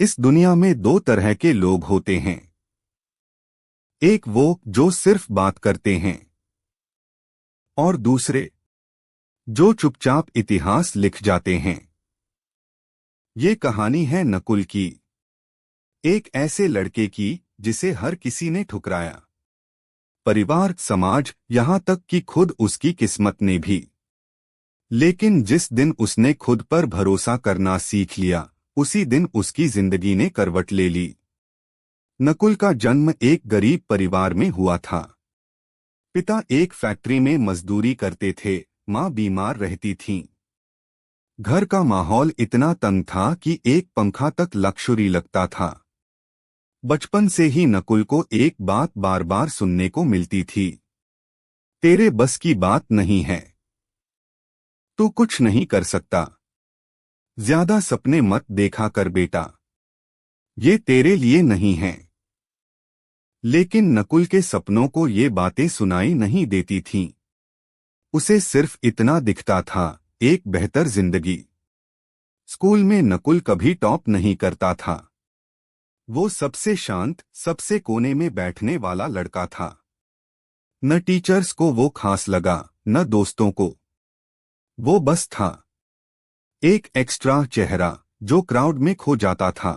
इस दुनिया में दो तरह के लोग होते हैं। एक वो जो सिर्फ बात करते हैं और दूसरे जो चुपचाप इतिहास लिख जाते हैं। ये कहानी है नकुल की, एक ऐसे लड़के की जिसे हर किसी ने ठुकराया। परिवार, समाज, यहां तक कि खुद उसकी किस्मत ने भी। लेकिन जिस दिन उसने खुद पर भरोसा करना सीख लिया, उसी दिन उसकी जिंदगी ने करवट ले ली। नकुल का जन्म एक गरीब परिवार में हुआ था। पिता एक फैक्ट्री में मजदूरी करते थे, माँ बीमार रहती थीं। घर का माहौल इतना तंग था कि एक पंखा तक लग्जरी लगता था। बचपन से ही नकुल को एक बात बार बार सुनने को मिलती थी, तेरे बस की बात नहीं है, तू कुछ नहीं कर सकता, ज्यादा सपने मत देखा कर बेटा, ये तेरे लिए नहीं है। लेकिन नकुल के सपनों को ये बातें सुनाई नहीं देती थीं। उसे सिर्फ इतना दिखता था, एक बेहतर जिंदगी। स्कूल में नकुल कभी टॉप नहीं करता था। वो सबसे शांत, सबसे कोने में बैठने वाला लड़का था। न टीचर्स को वो खास लगा, न दोस्तों को। वो बस था, एक एक्स्ट्रा चेहरा जो क्राउड में खो जाता था।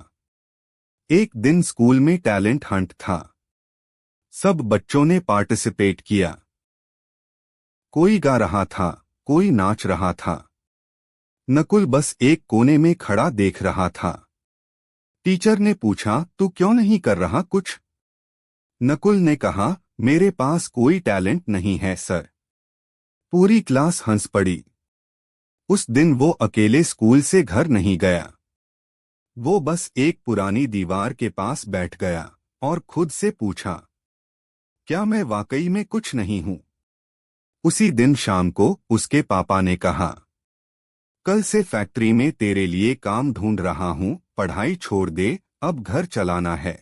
एक दिन स्कूल में टैलेंट हंट था। सब बच्चों ने पार्टिसिपेट किया। कोई गा रहा था, कोई नाच रहा था। नकुल बस एक कोने में खड़ा देख रहा था। टीचर ने पूछा, तू क्यों नहीं कर रहा कुछ? नकुल ने कहा, मेरे पास कोई टैलेंट नहीं है सर। पूरी क्लास हंस पड़ी। उस दिन वो अकेले स्कूल से घर नहीं गया। वो बस एक पुरानी दीवार के पास बैठ गया और खुद से पूछा, क्या मैं वाकई में कुछ नहीं हूं? उसी दिन शाम को उसके पापा ने कहा, कल से फैक्ट्री में तेरे लिए काम ढूंढ रहा हूं, पढ़ाई छोड़ दे, अब घर चलाना है।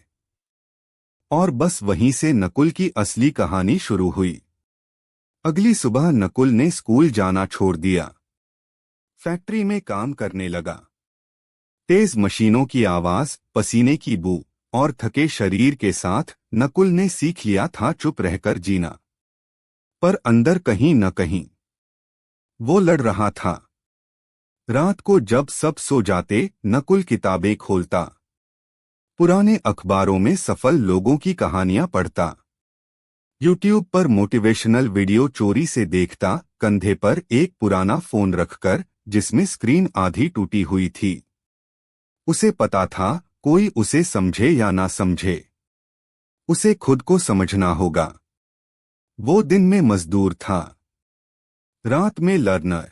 और बस वहीं से नकुल की असली कहानी शुरू हुई। अगली सुबह नकुल ने स्कूल जाना छोड़ दिया। फैक्ट्री में काम करने लगा। तेज मशीनों की आवाज, पसीने की बू और थके शरीर के साथ नकुल ने सीख लिया था चुप रहकर जीना। पर अंदर कहीं न कहीं वो लड़ रहा था। रात को जब सब सो जाते, नकुल किताबें खोलता, पुराने अखबारों में सफल लोगों की कहानियां पढ़ता, यूट्यूब पर मोटिवेशनल वीडियो चोरी से देखता, कंधे पर एक पुराना फोन रखकर जिसमें स्क्रीन आधी टूटी हुई थी। उसे पता था, कोई उसे समझे या ना समझे, उसे खुद को समझना होगा। वो दिन में मजदूर था, रात में लर्नर।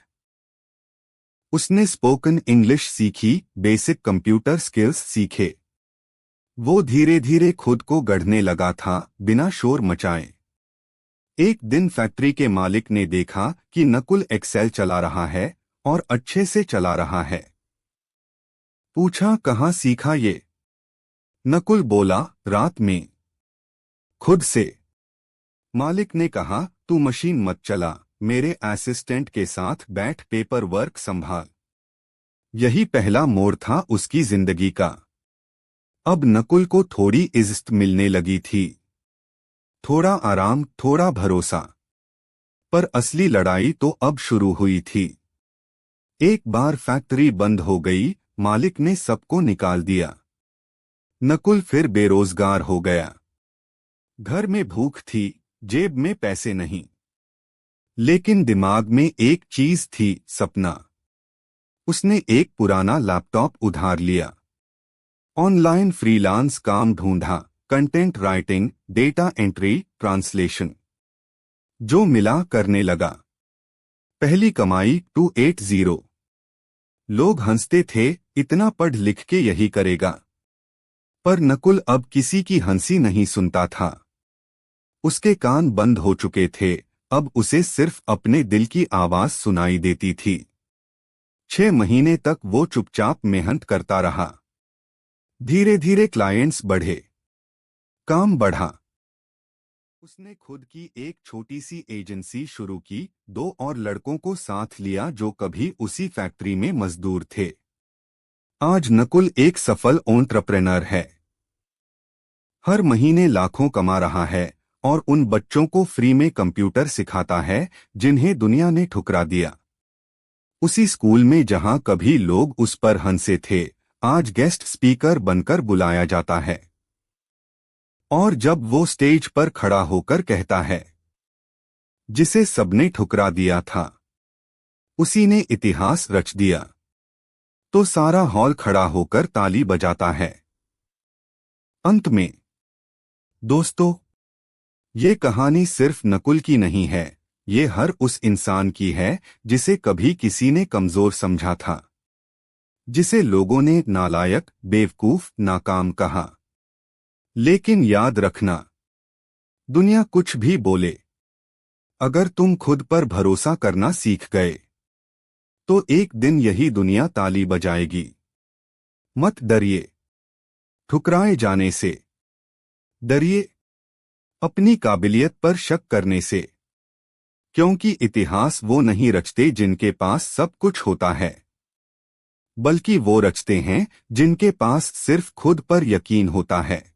उसने स्पोकन इंग्लिश सीखी, बेसिक कंप्यूटर स्किल्स सीखे। वो धीरे धीरे खुद को गढ़ने लगा था, बिना शोर मचाए। एक दिन फैक्ट्री के मालिक ने देखा कि नकुल एक्सेल चला रहा है और अच्छे से चला रहा है। पूछा, कहाँ सीखा ये? नकुल बोला, रात में, खुद से। मालिक ने कहा, तू मशीन मत चला, मेरे असिस्टेंट के साथ बैठ पेपर वर्क संभाल। यही पहला मोड़ था उसकी जिंदगी का। अब नकुल को थोड़ी इज्जत मिलने लगी थी, थोड़ा आराम, थोड़ा भरोसा। पर असली लड़ाई तो अब शुरू हुई थी। एक बार फैक्ट्री बंद हो गई, मालिक ने सबको निकाल दिया। नकुल फिर बेरोजगार हो गया। घर में भूख थी, जेब में पैसे नहीं। लेकिन दिमाग में एक चीज थी, सपना। उसने एक पुराना लैपटॉप उधार लिया, ऑनलाइन फ्रीलांस काम ढूंढा, content writing, data entry, translation. जो मिला करने लगा। पहली कमाई 280। लोग हंसते थे, इतना पढ़ लिख के यही करेगा। पर नकुल अब किसी की हंसी नहीं सुनता था। उसके कान बंद हो चुके थे, अब उसे सिर्फ अपने दिल की आवाज सुनाई देती थी। 6 महीने तक वो चुपचाप मेहनत करता रहा। धीरे धीरे क्लाइंट्स बढ़े, काम बढ़ा। उसने खुद की एक छोटी सी एजेंसी शुरू की, 2 और लड़कों को साथ लिया जो कभी उसी फैक्ट्री में मजदूर थे। आज नकुल एक सफल एंटरप्रेन्योर है। हर महीने लाखों कमा रहा है और उन बच्चों को फ्री में कंप्यूटर सिखाता है जिन्हें दुनिया ने ठुकरा दिया। उसी स्कूल में जहां कभी लोग उस पर हंसे थे, आज गेस्ट स्पीकर बनकर बुलाया जाता है। और जब वो स्टेज पर खड़ा होकर कहता है, जिसे सबने ठुकरा दिया था उसी ने इतिहास रच दिया, तो सारा हॉल खड़ा होकर ताली बजाता है। अंत में दोस्तों, ये कहानी सिर्फ नकुल की नहीं है, ये हर उस इंसान की है जिसे कभी किसी ने कमजोर समझा था, जिसे लोगों ने नालायक, बेवकूफ, नाकाम कहा। लेकिन याद रखना, दुनिया कुछ भी बोले, अगर तुम खुद पर भरोसा करना सीख गए तो एक दिन यही दुनिया ताली बजाएगी। मत डरिए ठुकराए जाने से, डरिए अपनी काबिलियत पर शक करने से, क्योंकि इतिहास वो नहीं रचते जिनके पास सब कुछ होता है, बल्कि वो रचते हैं जिनके पास सिर्फ खुद पर यकीन होता है।